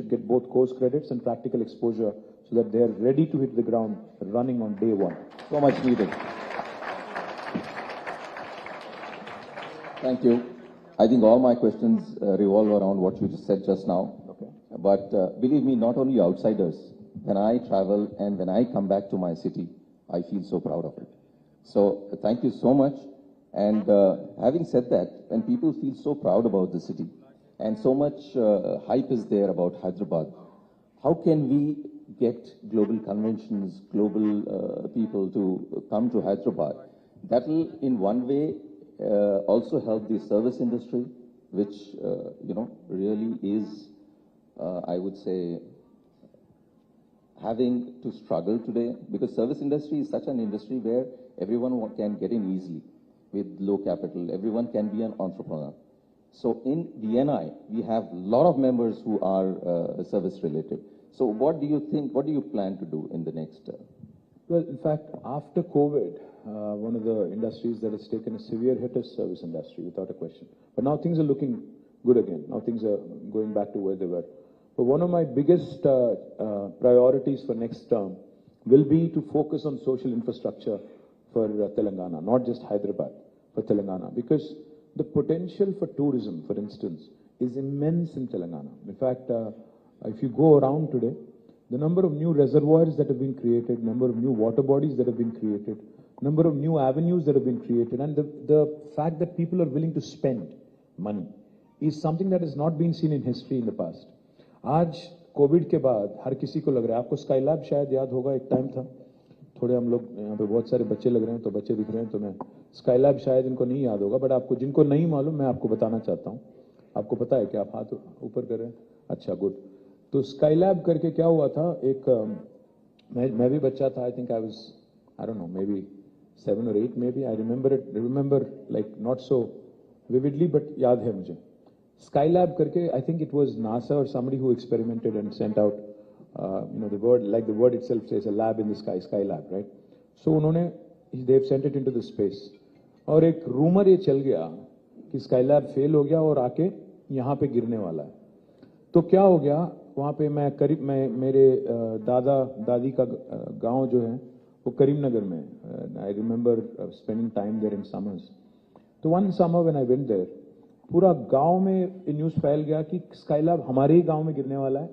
should get both course credits and practical exposure so that they are ready to hit the ground running on day one. So much needed. Thank you. I think all my questions revolve around what you just said just now. Okay. But believe me, not only outsiders, when I travel and when I come back to my city, I feel so proud of it. So thank you so much. And having said that, when people feel so proud about the city and so much hype is there about Hyderabad, how can we get global conventions, global people to come to Hyderabad? That will, in one way, also help the service industry, which, really is, I would say, having to struggle today, because service industry is such an industry where everyone can get in easily with low capital. Everyone can be an entrepreneur. So in BNI, we have a lot of members who are service related. So what do you think, what do you plan to do in the next? Well, in fact, after COVID, one of the industries that has taken a severe hit is service industry, without a question. But now things are looking good again. Now things are going back to where they were. But one of my biggest priorities for next term will be to focus on social infrastructure for Telangana, not just Hyderabad, for Telangana. Because the potential for tourism, for instance, is immense in Telangana. In fact, if you go around today, the number of new reservoirs that have been created, number of new water bodies that have been created, number of new avenues that have been created, and the fact that people are willing to spend money is something that has not been seen in history in the past. आज Covid के बाद हर किसी को लग रहा है, आपको Skylab शायद याद होगा, एक टाइम था, थोड़े हम लोग यहाँ पे बहुत सारे बच्चे लग रहे हैं, तो बच्चे दिख रहे हैं, तो मैं स्काईलैब शायद इनको नहीं याद होगा, बट आपको जिनको नहीं मालूम मैं आपको बताना चाहता हूँ. आपको पता है कि आप हाथ ऊपर कर रहे हैं? अच्छा, गुड. तो स्काईलैब करके क्या हुआ था, एक मैं भी बच्चा था, I think I don't know, may be 7 or 8 maybe. I remember like not so vividly, but याद है मुझे. Skylab करके, I think it was NASA or somebody who experimented and sent out, the word, like the word itself says, a lab in the sky, Skylab, right? So उन्होंने, they've sent it into the space. और एक rumor ये चल गया कि Skylab fail हो गया और आके यहाँ पे गिरने वाला है. तो क्या हो गया, वहाँ पे मैं मेरे दादा दादी का गांव जो है वो करीमनगर में. I remember spending time there in summers. तो one summer when I went there, पूरा गांव में ये न्यूज़ फैल गया कि स्काईलैब हमारे ही गांव में गिरने वाला है,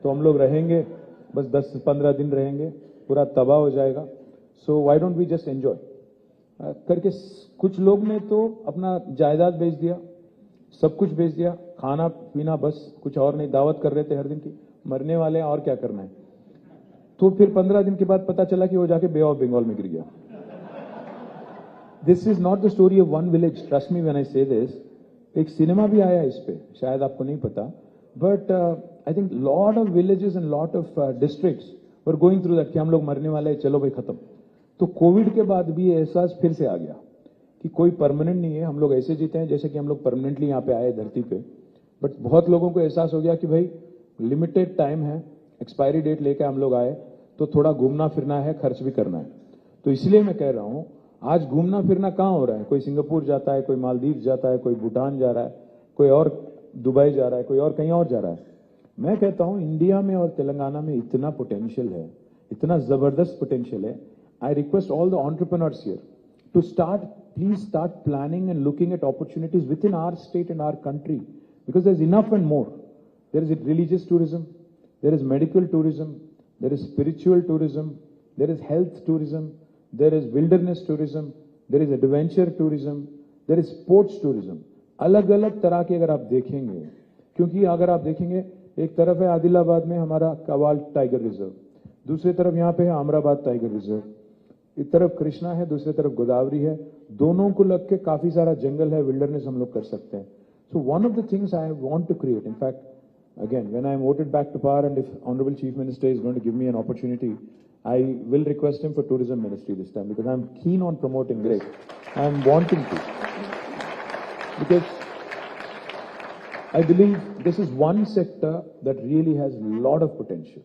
तो हम लोग रहेंगे बस 10-15 दिन रहेंगे, पूरा तबाह हो जाएगा. So why don't we just enjoy करके कुछ लोग ने तो अपना जायदाद बेच दिया, सब कुछ बेच दिया, खाना पीना बस, कुछ और नहीं. दावत कर रहे थे हर दिन की, मरने वाले हैं और क्या करना है. तो फिर 15 दिन के बाद पता चला कि वो जाके बे ऑफ बंगाल में गिर गया. This is not the story of one village, trust me when I से दिस. एक सिनेमा भी आया इस पे, शायद आपको नहीं पता, but I think lot of villages and lot of districts were going through that कि हम लोग मरने वाले हैं, चलो भाई खत्म. तो कोविड के बाद भी ये एहसास फिर से आ गया कि कोई परमानेंट नहीं है, हम लोग ऐसे जीते हैं जैसे कि हम लोग परमानेंटली यहाँ पे आए धरती पे. बट बहुत लोगों को एहसास हो गया कि भाई लिमिटेड टाइम है, एक्सपायरी डेट लेके हम लोग आए, तो थोड़ा घूमना फिरना है, खर्च भी करना है. तो इसलिए मैं कह रहा हूं, आज घूमना फिरना कहां हो रहा है? कोई सिंगापुर जाता है, कोई मालदीव जाता है, कोई भूटान जा रहा है, कोई और दुबई जा रहा है, कोई और कहीं और जा रहा है. मैं कहता हूं इंडिया में और तेलंगाना में इतना पोटेंशियल है, इतना जबरदस्त पोटेंशियल है. I request all the entrepreneurs here to start, please start planning and looking at opportunities within our state and our country, because there is enough and more. There is religious tourism, there is medical tourism, there is spiritual tourism, there is health tourism, there is wilderness tourism, there is adventure tourism, there is sports tourism. अलग अलग तरह के अगर आप देखेंगे, क्योंकि अगर आप देखेंगे, एक तरफ है आदिलाबाद में हमारा कवाल टाइगर रिजर्व, दूसरी तरफ यहाँ पे है अमराबाद टाइगर रिजर्व, एक तरफ कृष्णा है, दूसरी तरफ गोदावरी है, दोनों को लग के काफी सारा जंगल है, विल्डरनेस हम लोग कर सकते हैं. So one of the things I want to create, in fact, again, when I am voted back to power and if Honorable Chief Minister is going to give me an opportunity, I will request him for Tourism Ministry this time, because I am keen on promoting this. I am wanting to. Because I believe this is one sector that really has a lot of potential.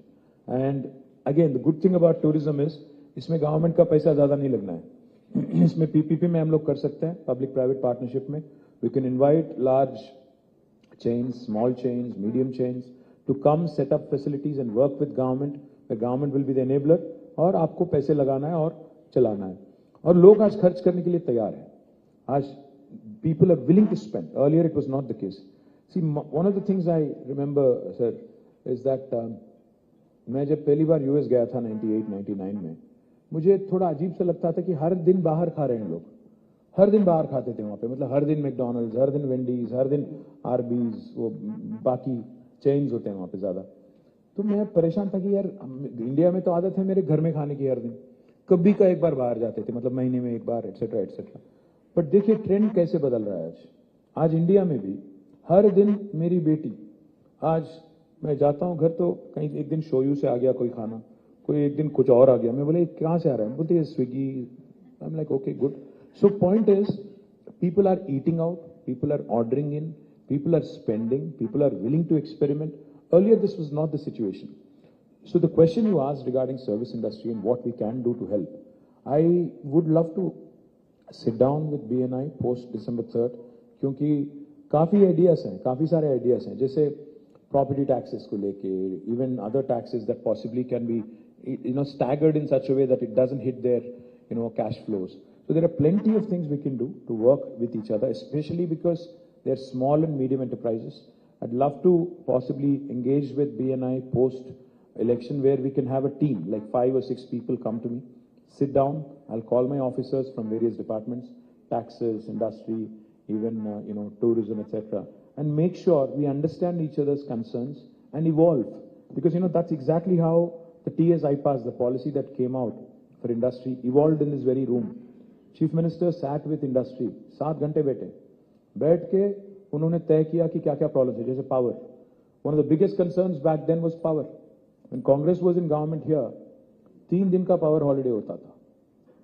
And again, the good thing about tourism is, इसमें government का पैसा ज़्यादा नहीं लगना है. इसमें PPP में हम लोग कर सकते हैं, पब्लिक प्राइवेट पार्टनरशिप में. We can invite large chains, small chains, medium chains to come set up facilities and work with government. The government will be the enabler और आपको पैसे लगाना है और चलाना है. और लोग आज खर्च करने के लिए तैयार हैं. आज people are willing to spend. Earlier it was not the case. See, one of the things I remember, sir, is that मैं जब पहली बार यूएस गया था 98-99 में, मुझे थोड़ा अजीब सा लगता था कि हर दिन बाहर खा रहे हैं लोग. हर दिन बाहर खाते थे वहाँ पे, मतलब हर दिन मैकडॉनल्ड्स, हर दिन वेंडीज, हर दिन आरबीज, वो बाकी चेन्स होते हैं वहाँ पे ज़्यादा. तो मैं परेशान था कि यार इंडिया में तो आदत है मेरे घर में खाने की हर दिन, कभी का एक बार बाहर जाते थे, मतलब महीने में एक बार, एटसेट्रा एटसेट्रा. बट देखिए ट्रेंड कैसे बदल रहा है आज. आज इंडिया में भी हर दिन मेरी बेटी, आज मैं जाता हूँ घर तो कहीं एक दिन शोयू से आ गया कोई खाना, कोई एक दिन कुछ और आ गया. मैं बोले कहाँ से आ रहा है? बोलते Swiggy. I am like okay good. So point is, people are eating out, people are ordering in, people are spending, people are willing to experiment. Earlier, this was not the situation. So the question you asked regarding service industry and what we can do to help, I would love to sit down with BNI post December 3rd, क्योंकि काफी ideas हैं, काफी सारे ideas हैं, जैसे property taxes को लेके, even other taxes that possibly can be, staggered in such a way that it doesn't hit their, cash flows. So there are plenty of things we can do to work with each other, especially because they're small and medium enterprises. I'd love to possibly engage with BNI post-election where we can have a team, like 5 or 6 people come to me, sit down, I'll call my officers from various departments, taxes, industry, even, tourism, etc., and make sure we understand each other's concerns and evolve. Because, that's exactly how the TS IPAS, the policy that came out for industry, evolved in this very room. Chief minister sat with industry, 7 घंटे बैठ के उन्होंने तय किया कि क्या क्या problem है. जैसे power, one of the biggest concerns back then was power. When Congress was in government here, 3 दिन का पावर हॉलिडे होता था.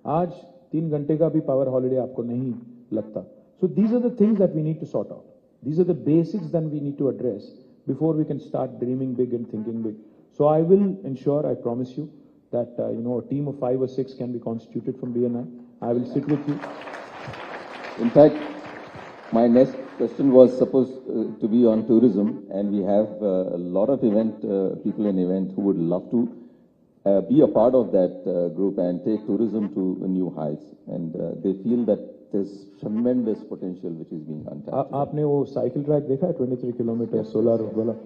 आज 3 घंटे का भी पावर हॉलिडे आपको नहीं लगता. So these are the things that we need to sort out. These are the basics that we need to address before we can start dreaming big and thinking big. So I will ensure, I promise you that a team of 5 or 6 can be constituted from BNI. I will sit with you. In fact, my next question was supposed to be on tourism, and we have a lot of people in event who would love to be a part of that group and take tourism to new heights. And they feel that there's tremendous potential which is being untapped. आपने वो cycle track देखा है 23 kilometre solar वाला?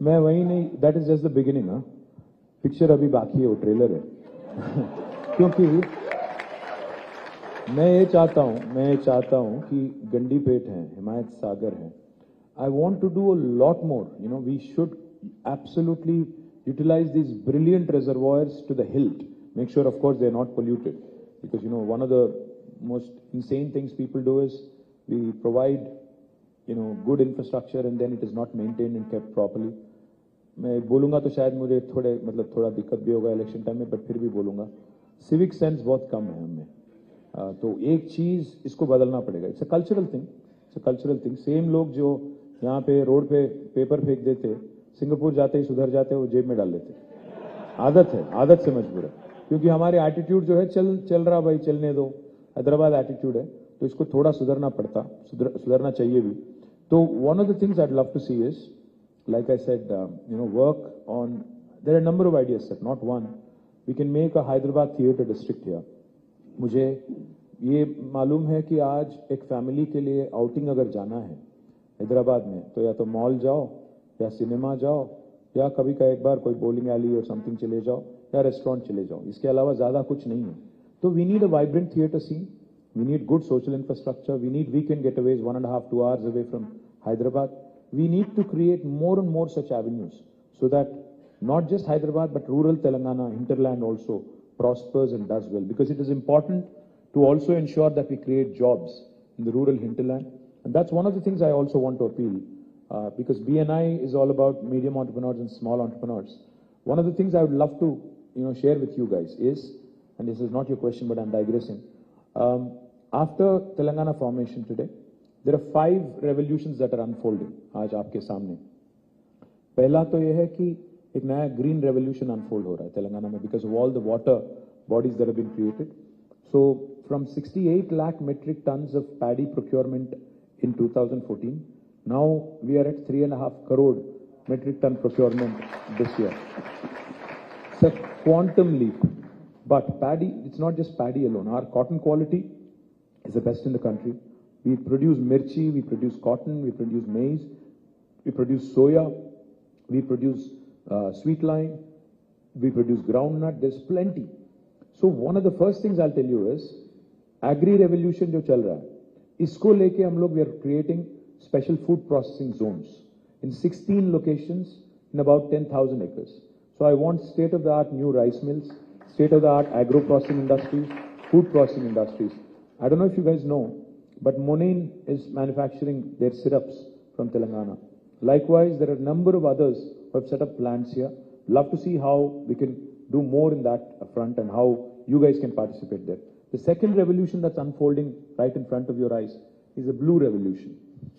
मैं वही नहीं, that is just the beginning. Picture अभी बाकी है, वो ट्रेलर है. क्योंकि मैं ये चाहता हूँ कि गंडीपेट है, हिमायत सागर है. I want to do a lot more. We should absolutely utilise these brilliant reservoirs to the hilt. Make sure, of course, they're not polluted. Because, one of the most insane things people do is we provide, good infrastructure and then it is not maintained and kept properly. मैं बोलूँगा तो शायद मुझे थोड़ा दिक्कत भी होगा election time में, बट फिर भी बोलूँगा. सिविक सेंस बहुत कम है हमें. तो एक चीज़ इसको बदलना पड़ेगा. It's a cultural thing. Same लोग जो यहाँ पे रोड पे पेपर फेंक देते, सिंगापुर जाते ही सुधर जाते, वो जेब में डाल लेते. आदत से मजबूर है, क्योंकि हमारे एटीट्यूड जो है, चल रहा भाई, चलने दो, हैदराबाद एटीट्यूड है. तो इसको थोड़ा सुधरना चाहिए भी. तो one of the things I'd love to see is, like I said, work on, there are a number of ideas, sir, not one. We can make a Hyderabad theatre district here. मुझे ये मालूम है कि आज एक family के लिए outing अगर जाना है हैदराबाद में, तो या तो मॉल जाओ, या सिनेमा जाओ, या कभी का एक बार कोई बॉलिंग एली और समथिंग चले जाओ, या रेस्टोरेंट चले जाओ. इसके अलावा ज़्यादा कुछ नहीं है. तो we need a vibrant theatre scene, we need good social infrastructure, we need weekend getaways 1.5-2 hours away from Hyderabad. We need to create more and more such avenues so that not just Hyderabad but rural Telangana, hinterland also prospers and does well, because it is important to also ensure that we create jobs in the rural hinterland. And that's one of the things I also want to appeal, because BNI is all about medium entrepreneurs and small entrepreneurs. One of the things I would love to share with you guys is, and this is not your question but I'm digressing, after Telangana formation today, there are 5 revolutions that are unfolding आज आपके सामने. पहला तो यह है कि एक नया ग्रीन रेवोल्यूशन अनफोल्ड हो रहा है तेलंगाना में, because of all the water bodies that have been created. So from 68 lakh metric tons of paddy procurement in 2014, now we are at 3.5 crore metric ton procurement this year. It's a quantum leap. But paddy, it's not just paddy alone. Our cotton quality is the best in the country. We produce mirchi, we produce cotton, we produce maize, we produce soya, we produce sweet lime, we produce groundnut. There's plenty. So one of the first things I'll tell you is, agri revolution जो चल रहा है, इसको लेके हम लोग we are creating special food processing zones in 16 locations in about 10,000 acres. So I want state-of-the-art new rice mills, state-of-the-art agro-processing industries, food processing industries. I don't know if you guys know, but Monain is manufacturing their syrups from Telangana. Likewise, there are a number of others who have set up plants here. Love to see how we can do more in that front and how you guys can participate there. The second revolution that's unfolding right in front of your eyes is the blue revolution.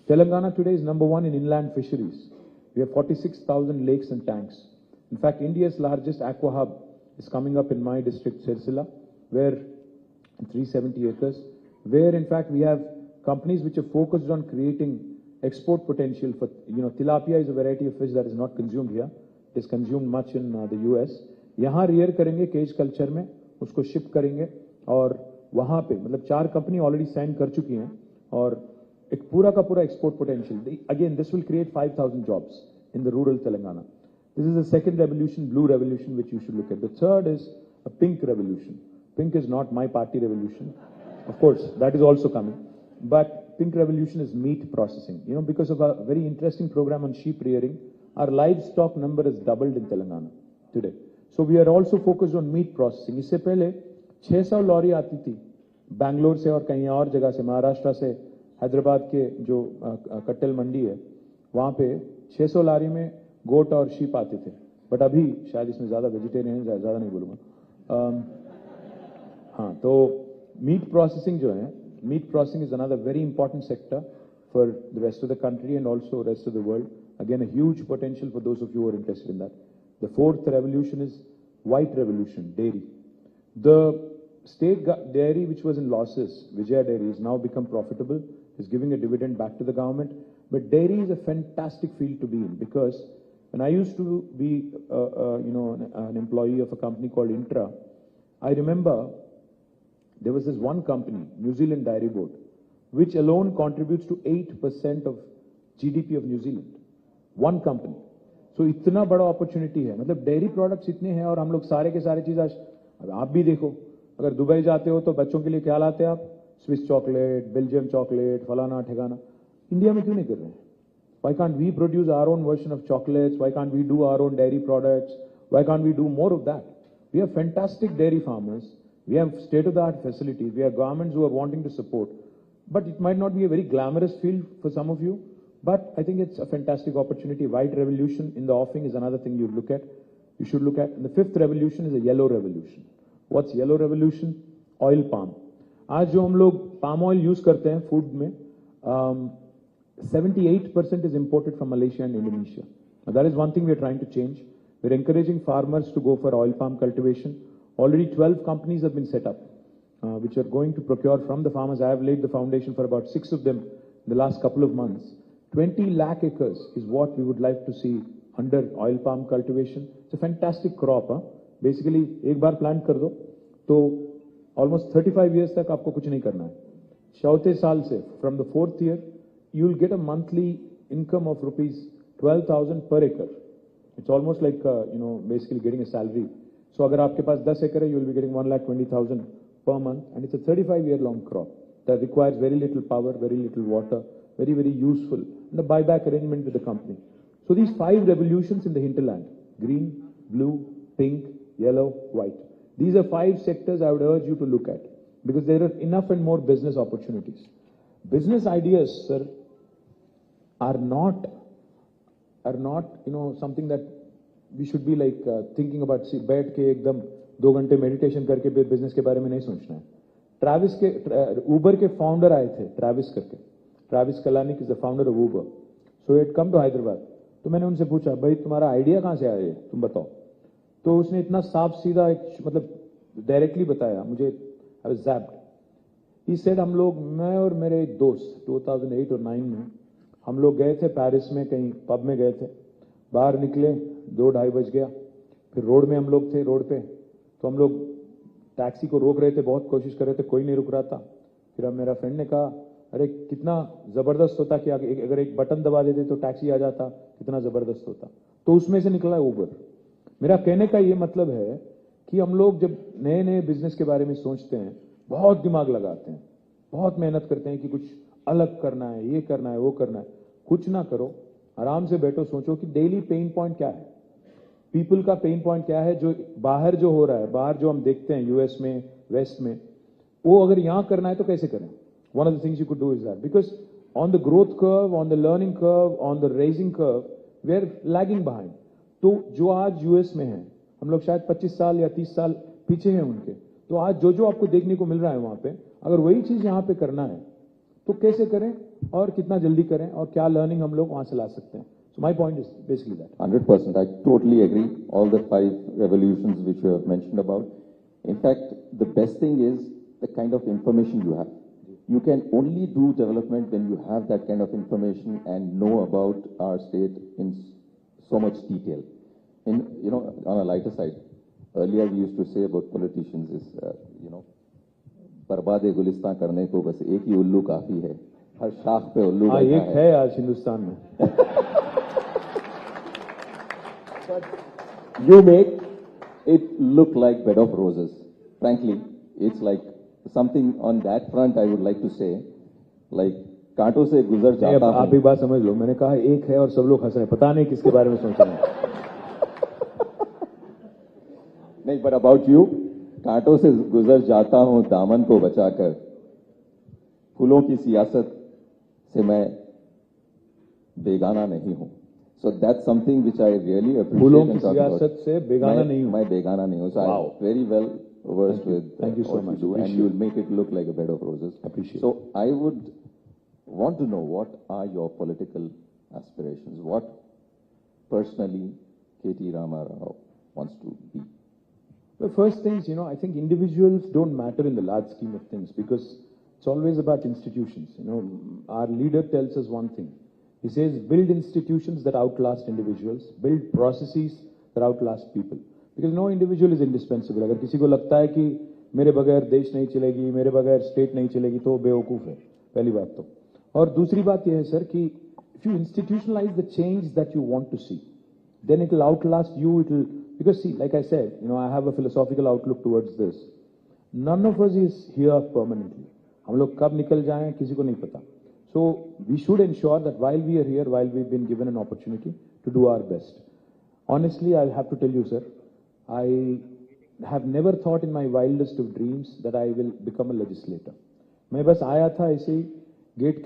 Telangana today is number one in inland fisheries. We have 46,000 lakes and tanks. In fact, India's largest aqua hub is coming up in my district, Sirsila, where 370 acres, where in fact we have companies which are focused on creating export potential for, tilapia is a variety of fish that is not consumed here. It is consumed much in the US. यहाँ rear करेंगे cage culture में, उसको ship करेंगे और वहाँ पे मतलब 4 company already sign कर चुकी हैं और एक पूरा का पूरा export potential. Again, this will create 5,000 jobs in the rural Telangana. This is the second revolution, blue revolution, which you should look at. The third is a pink revolution. Pink is not my party revolution. Of course, that is also coming. But pink revolution is meat processing. Because of a very interesting program on sheep rearing, our livestock number has doubled in Telangana today. So we are also focused on meat processing. इससे पहले 600 lorry आती थी बैंगलोर से और कहीं और जगह से, महाराष्ट्र से, हैदराबाद के जो कट्टल मंडी है वहाँ पे 600 लॉरी में गोट और शीप आते थे. बट अभी शायद इसमें ज़्यादा वेजिटेरियन ज़्यादा नहीं बोलूँगा. हाँ, तो मीट प्रोसेसिंग जो है, meat processing is another very important sector for the rest of the country and also rest of the world. Again, a huge potential for those of you who are interested in that. The fourth revolution is white revolution, dairy. The state dairy which was in losses, Vijaya Dairy, has now become profitable, is giving a dividend back to the government. But dairy is a fantastic field to be in because when I used to be, an employee of a company called Intra, I remember there was this one company, New Zealand Dairy Board, which alone contributes to 8% of GDP of New Zealand. One company. So इतना बड़ा opportunity है. मतलब dairy products इतने हैं और हम लोग सारे के सारे चीज आज आप भी देखो, अगर दुबई जाते हो तो बच्चों के लिए क्या लाते हैं आप? स्विस चॉकलेट, बेल्जियम चॉकलेट, फलाना ठिकाना. इंडिया में क्यों नहीं कर रहे हैं? Why can't we produce our own version of chocolates? Why can't we do our own dairy products? Why can't we do more of that? We have fantastic dairy farmers. We have state-of-the-art facilities. We have governments who are wanting to support. But it might not be a very glamorous field for some of you. But I think it's a fantastic opportunity. White revolution in the offing is another thing you look at. You should look at. And the fifth revolution is a yellow revolution. What's yellow revolution? Oil palm. आज जो हम लोग palm oil use करते हैं food में, 78% is imported from Malaysia and Indonesia. Now that is one thing we are trying to change. We're encouraging farmers to go for oil palm cultivation. Already 12 companies have been set up, which are going to procure from the farmers. I have laid the foundation for about 6 of them in the last couple of months. 20 lakh acres is what we would like to see under oil palm cultivation. It's a fantastic crop. Basically, एक बार plant कर दो, तो almost 35 years तक आपको कुछ नहीं करना है. चौथे साल से, from the 4th year, you will get a monthly income of rupees 12,000 per acre. It's almost like, basically getting a salary. So अगर आपके पास 10 acre है, you will be getting 1,20,000 per month, and it's a 35-year-long crop that requires very little power, very little water, very, very useful, and the buyback arrangement with the company. So these 5 revolutions in the hinterland, green, blue, pink, yellow, white. These are 5 sectors I would urge you to look at because there are enough and more business opportunities. Business ideas, sir, are not, something that we should be like thinking about. See, बैठ के एकदम 2 घंटे meditation करके फिर business के बारे में नहीं सोचना है. ट्रैविस के Uber के founder आए थे, ट्रैविस करके. Travis Kalanick is the founder of Uber. So it come to Hyderabad. तो मैंने उनसे पूछा, भाई तुम्हारा आइडिया कहाँ से आया है, तुम बताओ. तो उसने इतना साफ सीधा मतलब डायरेक्टली बताया मुझे. I was zapped. He said हम लोग, मैं और मेरे एक दोस्त 2008 और 9 में हम लोग गए थे पेरिस में, कहीं पब में गए थे. बाहर निकले 2-2:30 बज गया, फिर रोड में हम लोग थे, रोड पे तो हम लोग टैक्सी को रोक रहे थे, बहुत कोशिश कर रहे थे, कोई नहीं रुक रहा था। फिर अब मेरा फ्रेंड ने कहा अरे कितना जबरदस्त होता कि अगर एक बटन दबा देते तो टैक्सी आ जाता, कितना जबरदस्त होता। तो उसमें से निकला उबर। मेरा कहने का ये मतलब है कि हम लोग जब नए नए बिजनेस के बारे में सोचते हैं, बहुत दिमाग लगाते हैं, बहुत मेहनत करते हैं कि कुछ अलग करना है, ये करना है, वो करना है। कुछ ना करो, आराम से बैठो, सोचो कि डेली पेन पॉइंट क्या है, पीपल का पेन पॉइंट क्या है, जो बाहर जो हो रहा है, बाहर जो हम देखते हैं यूएस में, वेस्ट में, वो अगर यहां करना है तो कैसे करें। One of the things you could do is that, because on the growth curve, on the learning curve, on the raising curve, we are lagging behind. तो जो आज यूएस में है, हम लोग शायद 25 साल या 30 साल पीछे हैं उनके। तो आज जो जो आपको देखने को मिल रहा है वहां पे, अगर वही चीज यहां पे करना है तो कैसे करें और कितना जल्दी करें और क्या लर्निंग हम लोग वहां से ला सकते हैं। So my point is basically that. 100%. I totally agree. All the 5 revolutions which you have mentioned about. In fact, the best thing is the kind of information you have. You can only do development when you have that kind of information and know about our state in so much detail. On a lighter side, earlier we used to say about politicians is, बर्बाद गुलिस्तान करने को बस एक ही उल्लू काफी है, हर शाख पे उल्लू बैठा एक है आज हिंदुस्तान में। You make it look like bed of roses. Frankly, it's like something on that front I would like to say, like कांटों से गुजर जाता हूं। आप एक बात समझ लो, मैंने कहा एक है और सब लोग हंस रहे हैं, पता नहीं किसके बारे में सोच रहे हैं। नहीं, but about you, कांटों से गुजर जाता हूं दामन को बचाकर, फूलों की सियासत से मैं बेगाना नहीं हूं। So that's something which I really appreciate. फूलों की सियासत से बेगाना नहीं हूं। मैं बेगाना नहीं हूं। So wow. I'm very well versed with Thank you so much. and you will make it look like a bed of roses. Appreciate. So I would want to know, what are your political aspirations? What personally KT Rama Rao wants to be? The first things, I think individuals don't matter in the large scheme of things because it's always about institutions. Our leader tells us one thing. He says, build institutions that outlast individuals, build processes that outlast people. Because no individual is indispensable. अगर किसी को लगता है कि मेरे बगैर देश नहीं चलेगी, मेरे बगैर स्टेट नहीं चलेगी, तो बेवकूफ है, पहली बात तो। और दूसरी बात यह है सर कि if you institutionalize the change that you want to see, then it will outlast you, because see, like I said, I have a philosophical outlook towards this. None of us is here permanently. हम लोग कब निकल जाएं किसी को नहीं पता. So we should ensure that while we are here, while we've been given an opportunity to do our best. Honestly, I'll have to tell you, sir, I have never thought in my wildest of dreams that I will become a legislator. मैं बस आया था ऐसे ही, gate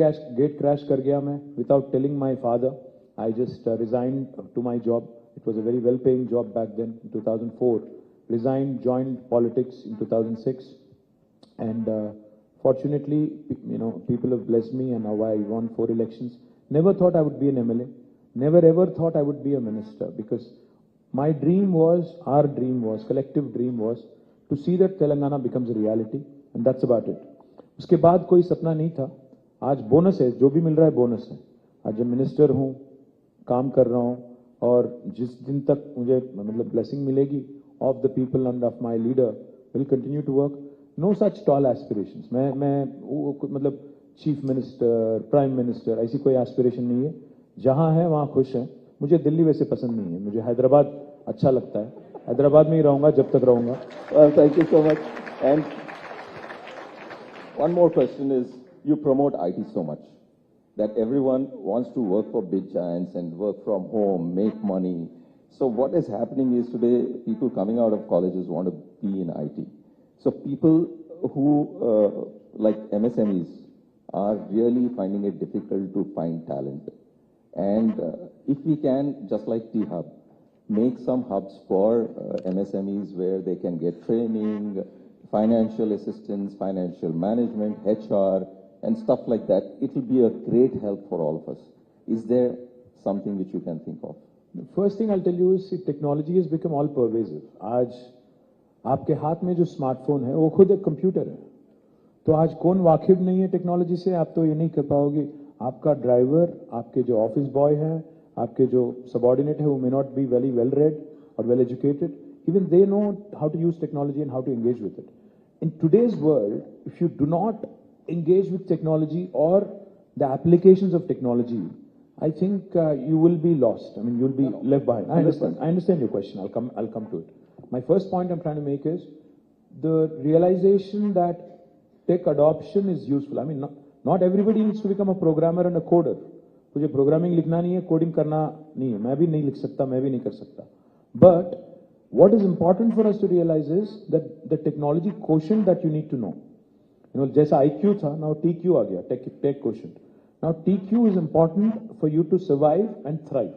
crash कर गया मैं, without telling my father. I just resigned to my job. It was a very well-paying job back then, in 2004. Resigned, joined politics in 2006, and fortunately, people have blessed me, and now I won 4 elections. Never thought I would be an MLA. Never ever thought I would be a minister, because my dream was, our dream was, collective dream was, to see that Telangana becomes a reality, and that's about it. उसके बाद कोई सपना नहीं था. आज bonus है, जो भी मिल रहा है बोनस है. आज जब मिनिस्टर हूँ, काम कर रहा हूँ, और जिस दिन तक मुझे ब्लेसिंग मिलेगी of the people and of my leader, will continue to work. No such tall aspirations. मैं चीफ मिनिस्टर, प्राइम मिनिस्टर, ऐसी कोई एस्पिरेशन नहीं है. जहां है वहां खुश है. मुझे दिल्ली वैसे पसंद नहीं है, मुझे हैदराबाद अच्छा लगता है. हैदराबाद में ही रहूंगा जब तक रहूंगा. Thank you so much. And one more question is, you promote IT so much that everyone wants to work for big giants and work from home, make money. So what is happening is today, people coming out of colleges want to be in IT. So people who like MSMEs are really finding it difficult to find talent. And if we can, just like T-Hub, make some hubs for MSMEs where they can get training, financial assistance, financial management, HR, and stuff like that, it will be a great help for all of us. Is there something which you can think of? The first thing I'll tell you is technology has become all pervasive. आज आपके हाथ में जो smartphone है वो खुद एक computer है. तो आज कौन वाकिफ नहीं है टेक्नोलॉजी से, आप तो ये नहीं कर पाओगे. आपका ड्राइवर, आपके जो ऑफिस बॉय हैं, आपके जो subordinate है, who may not be very well read or well educated, even they know how to use technology and how to engage with it. In today's world, if you do not engage with technology or the applications of technology, I think you will be lost. I mean, you'll be left behind. I understand your question. I'll come to it. My first point I'm trying to make is the realization that tech adoption is useful. I mean, not everybody needs to become a programmer and a coder. मुझे programming लिखना नहीं है, coding करना नहीं है. मैं भी नहीं लिख सकता, मैं भी नहीं कर सकता. But what is important for us to realize is that the technology quotient that you need to know. You know, जैसा IQ था, now TQ आ गया, tech quotient. Now TQ is important for you to survive and thrive.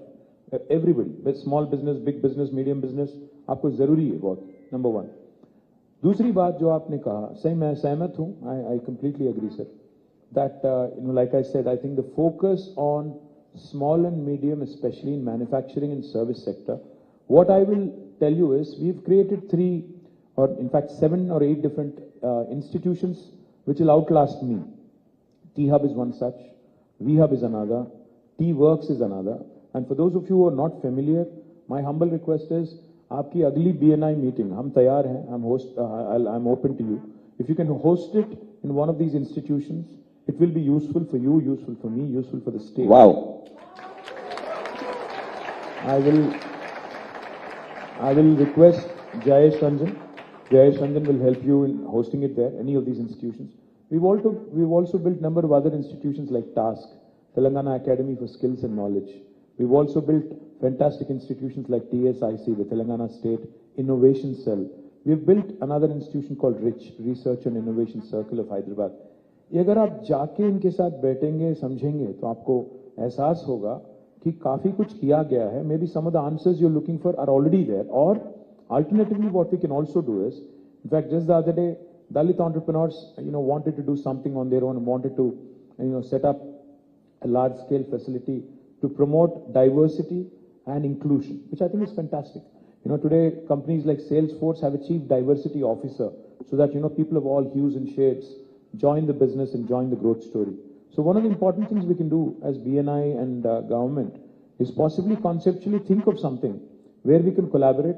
Everybody, with small business, big business, medium business, आपको जरूरी है बहुत. Number one. दूसरी बात जो आपने कहा, सही मैं सहमत हूँ. I completely agree, sir. That like I said, I think the focus on small and medium, especially in manufacturing and service sector. What I will tell you is we've created 3 or in fact 7 or 8 different institutions which will outlast me. T-Hub is one such, V-Hub is another, T-Works is another. And for those of you who are not familiar, my humble request is, आपकी अगली BNI meeting, हम तैयार हैं, I'm open to you. If you can host it in one of these institutions, it will be useful for you, useful for me, useful for the state. Wow. I will request Jayesh Ranjan. Jayesh Ranjan will help you in hosting it there, any of these institutions. We've also built a number of other institutions like TASK, Telangana Academy for Skills and Knowledge. We've also built fantastic institutions like TSIC, the Telangana State Innovation Cell. We've built another institution called RICH, Research and Innovation Circle of Hyderabad. ये अगर आप जाके इनके साथ बैठेंगे, समझेंगे, तो आपको एहसास होगा कि काफी कुछ किया गया है. Maybe some of the answers you're looking for are already there. Or alternatively, what we can also do is, in fact, just the other day, Dalit entrepreneurs, wanted to do something on their own, wanted to, set up a large-scale facility to promote diversity and inclusion, which I think is fantastic. Today companies like Salesforce have a chief diversity officer, so that people of all hues and shades join the business and join the growth story. So one of the important things we can do as BNI and government is possibly conceptually think of something where we can collaborate,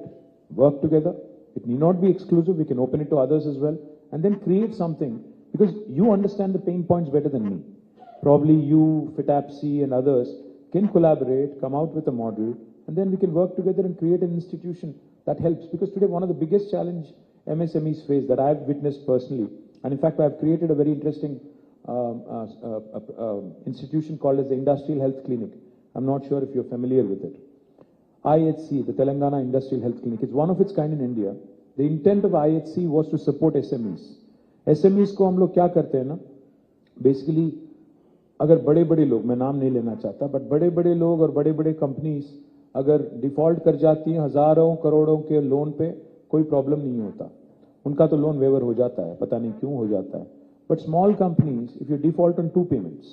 work together. It need not be exclusive. We can open it to others as well, and then create something, because you understand the pain points better than me. Probably you, FITAPC and others can collaborate, come out with a model, and then we can work together and create an institution that helps. Because today one of the biggest challenge MSMEs face that I have witnessed personally, and in fact I have created a very interesting institution called as the Industrial Health Clinic. I'm not sure if you're familiar with it. IHC, the Telangana Industrial Health Clinic, it's one of its kind in India. The intent of IHC was to support SMEs. SMEs को हम लोग क्या करते हैं ना, basically अगर बड़े-बड़े लोग, मैं नाम नहीं लेना चाहता, but बड़े-बड़े लोग और बड़े-बड़े कंपनीज अगर डिफॉल्ट कर जाती हैं हजारों करोड़ों के लोन पे, कोई प्रॉब्लम नहीं होता. उनका तो लोन वेवर हो जाता है, पता नहीं क्यों हो जाता है. But small companies, if you default on 2 payments,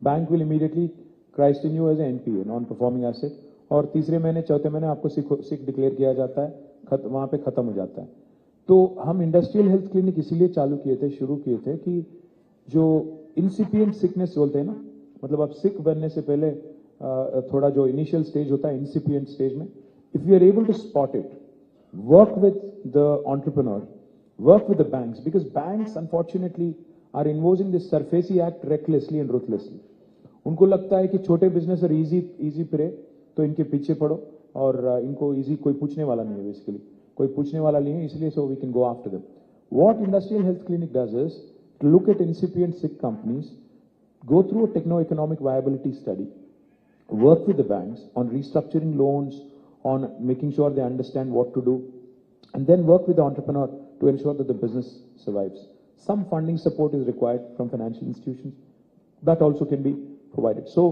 bank will immediately christen you as an NPA, non-performing asset, और तीसरे महीने चौथे महीने आपको सिक डिक्लेयर किया जाता है, वहां पे खत्म हो जाता है. तो हम इंडस्ट्रियल हेल्थ क्लिनिक इसीलिए चालू किए थे, शुरू किए थे कि जो इंसिपिएंट सिकनेस बोलते हैं ना, मतलब आप सिक बनने से पहले थोड़ा जो इनिशियल स्टेज होता है इंसिपिएंट स्टेज में, if you are able to spot it, work with the entrepreneur, work with the banks, because banks unfortunately are imposing this SARFAESI Act recklessly and ruthlessly. उनको लगता है कि छोटे बिजनेस और easy pray, तो इनके पीछे पड़ो, और इनको इजी कोई पूछने वाला नहीं है, बेसिकली कोई पूछने वाला नहीं है, इसलिए so we can go after them. What Industrial Health Clinic does is to look at incipient sick companies, go through a techno-economic viability study, work with the banks on restructuring loans, on making sure they understand what to do, and then work with the entrepreneur to ensure that the business survives. Some funding support is required from financial institutions. That also can be provided. So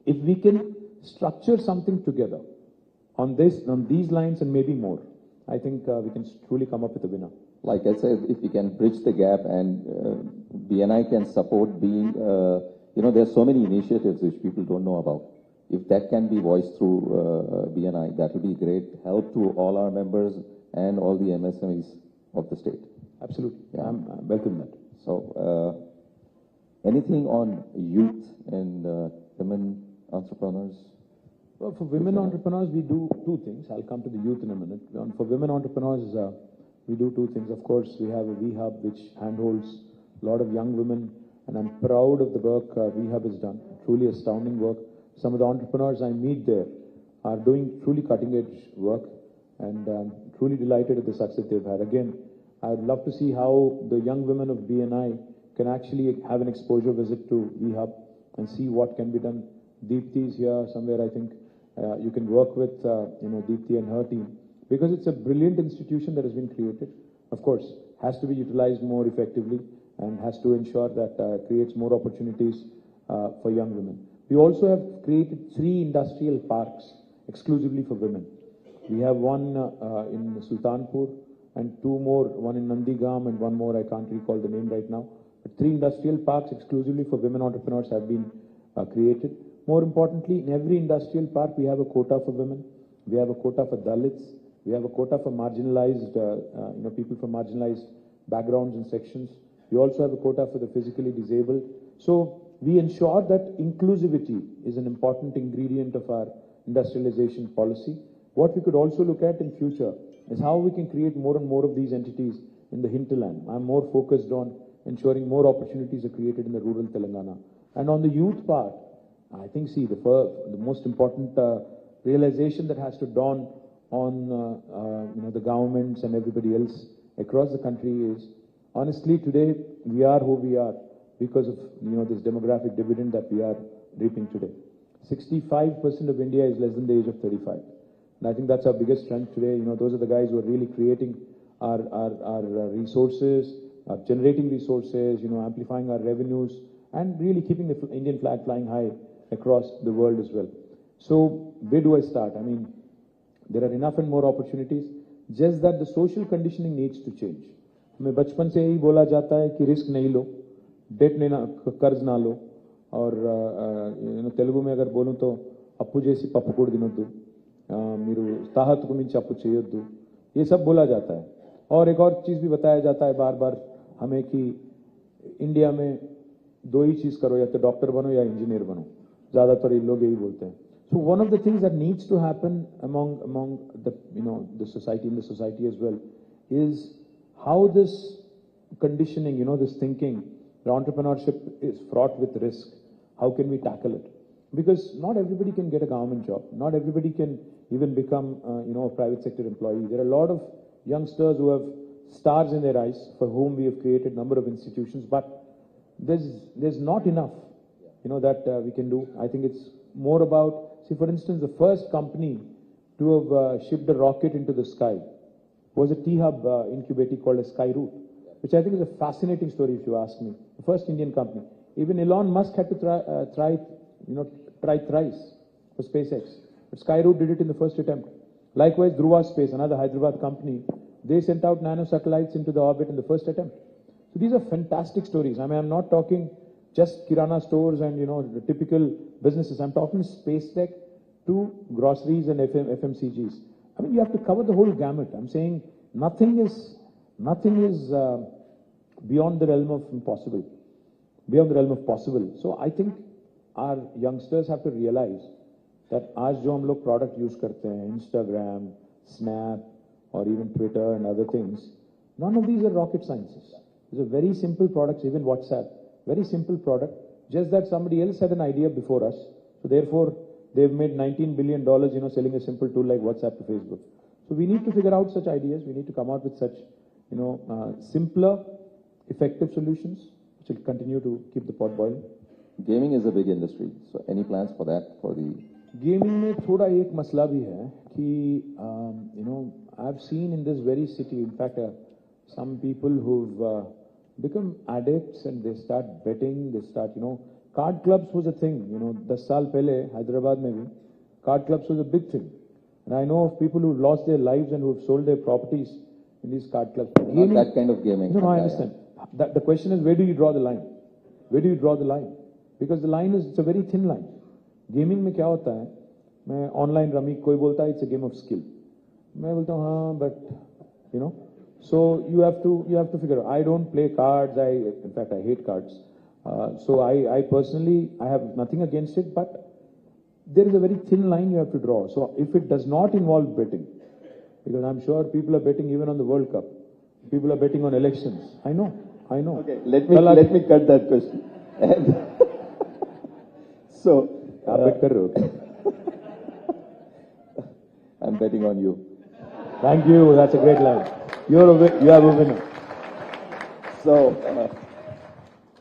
if we can structure something together on these lines and maybe more, I think we can truly come up with a winner. Like I said, if we can bridge the gap and BNI can support being, there's so many initiatives which people don't know about. If that can be voiced through BNI, that will be great help to all our members and all the MSMEs of the state. Absolutely. Yeah. I'm welcome that. So, anything on youth and women entrepreneurs? Well, for women entrepreneurs, we do two things. I'll come to the youth in a minute. For women entrepreneurs, we do two things. Of course, we have a V-Hub which handholds a lot of young women, and I'm proud of the work V-Hub has done. Truly astounding work. Some of the entrepreneurs I meet there are doing truly cutting-edge work, and truly delighted at the success they've had. Again, I'd love to see how the young women of BNI can actually have an exposure visit to V-Hub and see what can be done. Deepti is here somewhere, I think. You can work with, Deepti and her team, because it's a brilliant institution that has been created. Of course, has to be utilized more effectively and has to ensure that creates more opportunities for young women. We also have created 3 industrial parks exclusively for women. We have one in Sultanpur and 2 more, one in Nandigam and one more, I can't recall the name right now. But 3 industrial parks exclusively for women entrepreneurs have been created. More importantly, in every industrial park, we have a quota for women. We have a quota for Dalits. We have a quota for marginalized, people from marginalized backgrounds and sections. We also have a quota for the physically disabled. So we ensure that inclusivity is an important ingredient of our industrialization policy. What we could also look at in future is how we can create more and more of these entities in the hinterland. I'm more focused on ensuring more opportunities are created in the rural Telangana. And on the youth part, I think, the most important realization that has to dawn on the governments and everybody else across the country is, honestly, today we are who we are because of this demographic dividend that we are reaping today. 65% of India is less than the age of 35, and I think that's our biggest strength today. Those are the guys who are really creating our resources, generating resources, amplifying our revenues, and really keeping the Indian flag flying high across the world as well. So where do I start? I mean, there are enough and more opportunities, just that the social conditioning needs to change. हमें बचपन से ही बोला जाता है कि risk नहीं लो, date लेना, कर्ज ना लो, और तेलुगु में अगर बोलूं तो अप्पू जैसी पप्पू कोड दिनोद्दू, మీరు తాహతుకు మించి అప్పు చేయొద్దు, ये सब बोला जाता है. और एक और चीज भी बताया जाता है बार बार हमें कि इंडिया में 2 ही चीज करो, या तो डॉक्टर बनो या इंजीनियर बनो. ज्यादातर लोग यही बोलते हैं. So one of the things that needs to happen among the society, in the society as well, is how this conditioning, this thinking, the entrepreneurship is fraught with risk. How can we tackle it? Because not everybody can get a government job. Not everybody can even become, a private sector employee. There are a lot of youngsters who have stars in their eyes for whom we have created a number of institutions, but there's not enough, that we can do. I think it's more about, for instance, the first company to have shipped a rocket into the sky was a T-Hub incubator called a Skyroot, which I think is a fascinating story if you ask me. The first Indian company. Even Elon Musk had to try thrice for SpaceX. But Skyroot did it in the first attempt. Likewise, Dhruva Space, another Hyderabad company, they sent out nano satellites into the orbit in the first attempt. So these are fantastic stories. I mean, I'm not talking just Kirana stores and, the typical businesses. I'm talking space tech to groceries and FMCGs. I mean, you have to cover the whole gamut. I'm saying nothing is beyond the realm of impossible, beyond the realm of possible. So I think our youngsters have to realize that आज जो हम लोग product use करते हैं, Instagram, Snap, or even Twitter and other things, none of these are rocket sciences. These are very simple products, even WhatsApp, very simple product, just that somebody else had an idea before us. So therefore, they've made $19 billion, selling a simple tool like WhatsApp to Facebook. So we need to figure out such ideas. We need to come out with such, simpler, effective solutions, which will continue to keep the pot boiling. Gaming is a big industry. So any plans for that, for the... Gaming में थोड़ा एक मसला भी है कि, I've seen in this very city, in fact, some people who've become addicts and they start betting, they start, card clubs was a thing, 10 साल पहले Hyderabad में भी, card clubs was a big thing. And I know of people who've lost their lives and who've sold their properties in these card clubs. Gaming, not that kind of gaming. No, I understand. The question is, where do you draw the line? Where do you draw the line? Because the line is, it's a very thin line. Gaming में क्या होता है? मैं online rummy, कोई बोलता है it's a game of skill. मैं बोलता हूँ हाँ, but so you have to figure out. I don't play cards. In fact, I hate cards. So I personally, I have nothing against it, but there is a very thin line you have to draw. So if it does not involve betting, because I'm sure people are betting even on the World Cup, people are betting on elections. I know. Okay, let me cut that question. And so, आप bet कर रहे हो क्या? I'm betting on you. Thank you. That's a great line. You are a winner. So,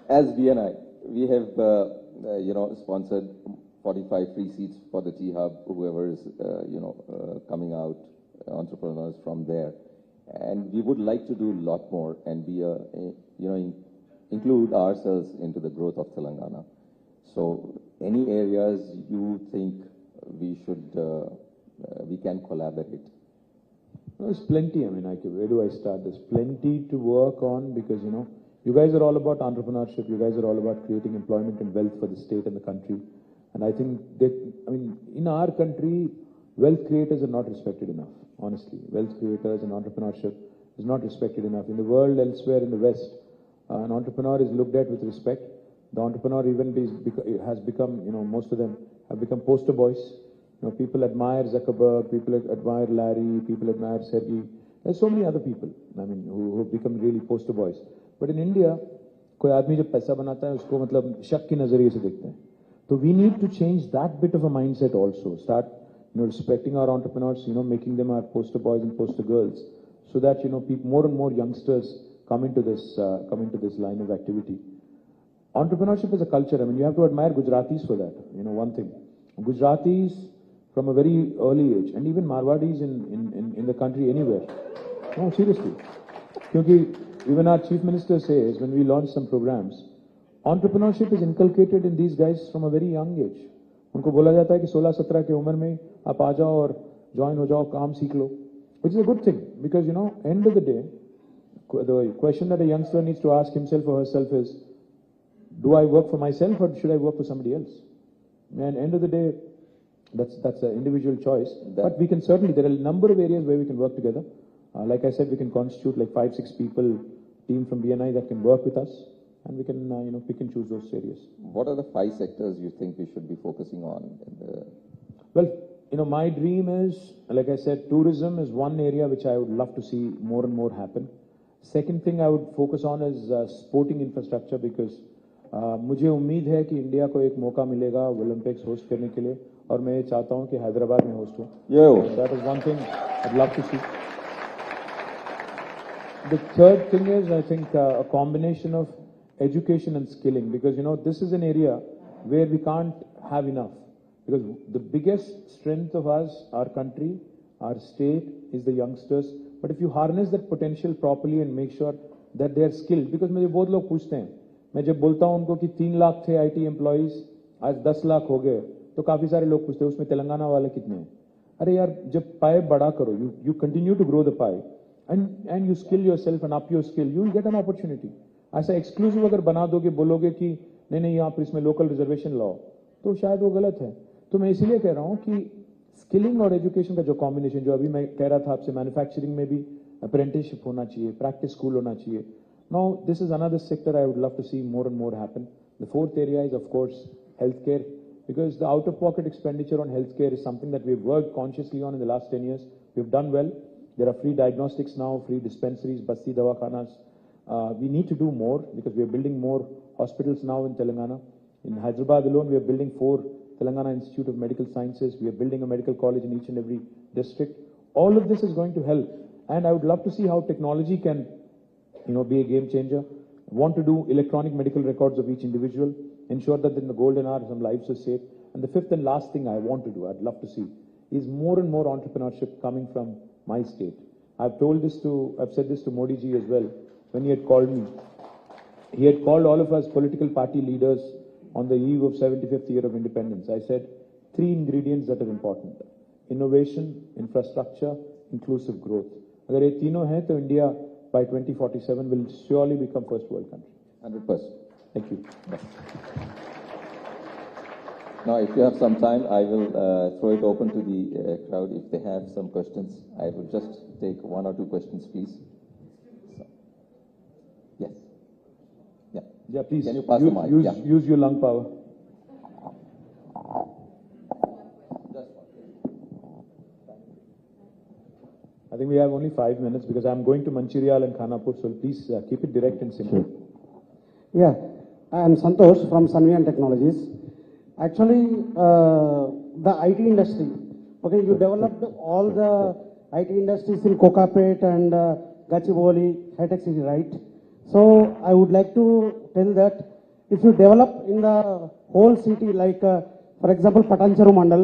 as BNI, we have, sponsored 45 free seats for the T Hub, whoever is, coming out, entrepreneurs from there. And we would like to do a lot more and be include ourselves into the growth of Telangana. So, any areas you think we can collaborate? There's plenty. I mean, where do I start? There's plenty to work on because, you guys are all about entrepreneurship. You guys are all about creating employment and wealth for the state and the country. And I think in our country, wealth creators are not respected enough, honestly. Wealth creators and entrepreneurship is not respected enough. In the world, elsewhere in the West, an entrepreneur is looked at with respect. The entrepreneur even has become, most of them have become poster boys. People admire Zuckerberg, people admire Larry, people admire Sergey. There's so many other people, who have become really poster boys. But in India, कोई आदमी जब पैसा बनाता है उसको मतलब शक के नजरिए से देखते हैं. So we need to change that bit of a mindset also. Start, respecting our entrepreneurs, making them our poster boys and poster girls, so that more and more youngsters come into this line of activity. Entrepreneurship is a culture. You have to admire Gujaratis for that. One thing, Gujaratis from a very early age, and even Marwadis in the country anywhere. No, seriously. Because even our chief minister says when we launch some programs, entrepreneurship is inculcated in these guys from a very young age. उनको बोला जाता है कि 16-17 की उम्र में आप आ जाओ और ज्वाइन हो जाओ, काम सीख लो, which is a good thing because end of the day, the question that a youngster needs to ask himself or herself is, do I work for myself or should I work for somebody else? And end of the day, that's an individual choice. But we can certainly, there are a number of areas where we can work together. Like I said, we can constitute like 5-6 people, team from BNI that can work with us, and we can pick and choose those areas. What are the 5 sectors you think we should be focusing on? Well, my dream is, like I said, tourism is one area which I would love to see more and more happen. Second thing I would focus on is sporting infrastructure because मुझे उम्मीद है कि India को एक मौका मिलेगा Olympics host करने के लिए और मैं चाहता हूं कि हैदराबाद में होस्ट हो. That is one thing I'd love to see. The third thing is, I think, a combination of education and skilling because, this is an area where we can't have enough because the biggest strength of us, our country, our state is the youngsters. But if you harness that potential properly and make sure that they are skilled, because मुझे बहुत लोग पूछते हैं, मैं जब बोलता हूं उनको कि 3 लाख थे IT एम्प्लॉइज, आज 10 लाख हो गए, तो काफी सारे लोग पूछते हैं उसमें तेलंगाना वाले कितने हैं. अरे यार, जब पाए बड़ा करो, you continue to grow the pie and you skill yourself and up your skill, you will get an opportunity. ऐसा एक्सक्लूसिव अगर बना दोगे, बोलोगे कि नहीं यहाँ पर इसमें लोकल रिजर्वेशन लाओ, तो शायद वो गलत है. तो मैं इसीलिए कह रहा हूँ कि स्किलिंग और एजुकेशन का जो कॉम्बिनेशन, जो अभी मैं कह रहा था आपसे, मैन्युफैक्चरिंग में भी अप्रेंटिसशिप होना चाहिए, प्रैक्टिस स्कूल होना चाहिए. Now, this is another sector I would love to see more and more happen. The fourth area is, of course, healthcare, because the out-of-pocket expenditure on healthcare is something that we've worked consciously on in the last 10 years. We've done well. There are free diagnostics now, free dispensaries, basti dawakhanas. We need to do more because we are building more hospitals now in Telangana. In Hyderabad alone, we are building 4 Telangana Institute of Medical Sciences. We are building a medical college in each and every district. All of this is going to help. And I would love to see how technology can be a game changer. Want to do electronic medical records of each individual, ensure that in the golden hour some lives are saved. And the fifth and last thing I want to do, I'd love to see, is more and more entrepreneurship coming from my state. I've said this to Modi ji as well when he had called me. He had called all of us political party leaders on the eve of 75th year of independence. I said 3 ingredients that are important: innovation, infrastructure, inclusive growth. अगर ये तीनों हैं तो India by 2047 will surely become first world country. 100%. Thank you. Now, if you have some time, I will throw it open to the crowd. If they have some questions, I will just take 1 or 2 questions, please. So, yes. Yeah, please. Can you pass the mic? Use your lung power. think we have only 5 minutes because I'm going to Mancherial and Khanapur, so please keep it direct and simple. Yeah, I am Santosh from Sunvian Technologies. Actually, the IT industry, okay, you developed all the IT industries in Kokapet and Gachibowli, high-tech city, right? So I would like to tell that if you develop in the whole city, like for example, Patancheru Mandal,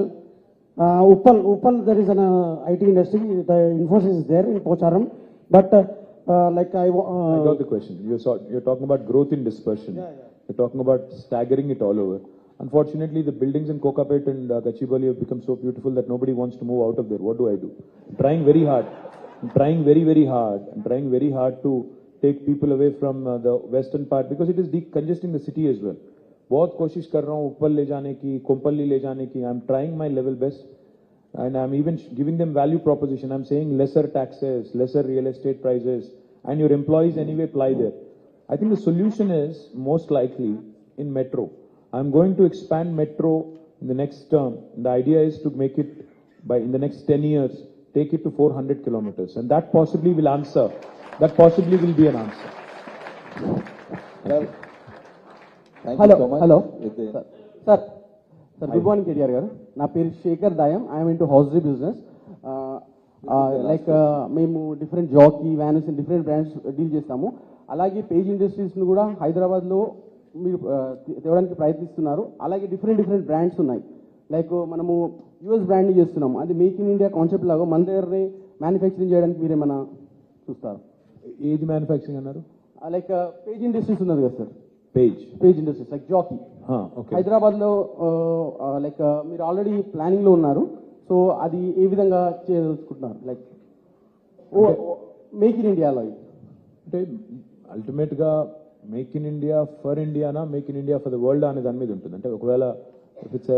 Uppal, there is an IT industry, the Infosys is there in Pocharam, but like I got the question. You're talking about growth in dispersion. Yeah. You're talking about staggering it all over. Unfortunately, the buildings in Kokapet and Gachibowli have become so beautiful that nobody wants to move out of there. What do I do? I'm trying very hard. I'm trying very hard. I'm trying very hard to take people away from the western part because it is decongesting the city as well. बहुत कोशिश कर रहा हूँ ऊपर ले जाने की, कोम्पल्ली ले जाने की. I'm trying my level best, and I'm even giving them value proposition. I'm saying lesser taxes, lesser real estate prices, and your employees anyway ply there. I think the solution is most likely in metro. I'm going to expand metro in the next term. The idea is to make it in the next 10 years, take it to 400 kilometers, and that possibly will answer. That possibly will be an answer. Well, thank Hello, you so much. hello. Sir, Sir, good morning, KTR garu. Na peru Shekhar Dayam. I am into hosiery business. మేము different Jockey Vans different brands deal చేస్తాము. అలాగే page ఇండస్ట్రీస్ను కూడా హైదరాబాద్లో మీరు తేవడానికి ప్రయత్నిస్తున్నారు. అలాగే different brands ఉన్నాయి. లైక్ మనము యూఎస్ బ్రాండ్ చేస్తున్నాము. అది మేక్ ఇన్ ఇండియా కాన్సెప్ట్ లాగా మన దగ్గరనే మ్యానుఫ్యాక్చరింగ్ చేయడానికి మీరు ఏమైనా చూస్తారు? ఏది మ్యానుఫ్యాక్చరింగ్ అన్నారు? లైక్ పేజ్ ఇండస్ట్రీస్ ఉన్నది కదా sir, Page Industries like Jockey okay. హైదరాబాద్లో లైక్ మీరు ఆల్రెడీ ప్లానింగ్లో ఉన్నారు. సో అది ఏ విధంగా చేయదలుచుకుంటున్నారు? లైక్ మేక్ ఇన్ ఇండియాలో అంటే అల్టిమేట్ గా మేక్ ఇన్ ఇండియా ఫర్ ఇండియానా make in India for the world అనే దాని మీద ఉంటుంది. అంటే ఒకవేళ ఇట్స్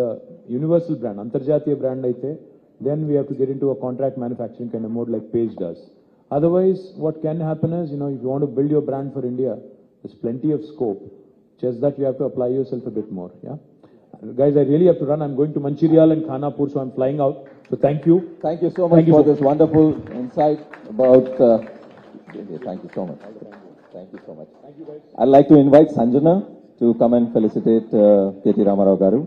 యూనివర్సల్ బ్రాండ్, అంతర్జాతీయ బ్రాండ్ అయితే then we have to get into a contract manufacturing kind of mode like Page does. Otherwise, what can happen is, if you want to build your brand for India, there's plenty of scope. Just that you have to apply yourself a bit more. Yeah, guys, I really have to run. I'm going to Mancherial and Khanapur, so I'm flying out. So thank you. thank you so much for this wonderful insight about. Thank you so much. Thank you so much. I'd like to invite Sanjana to come and felicitate KT Ramarao garu.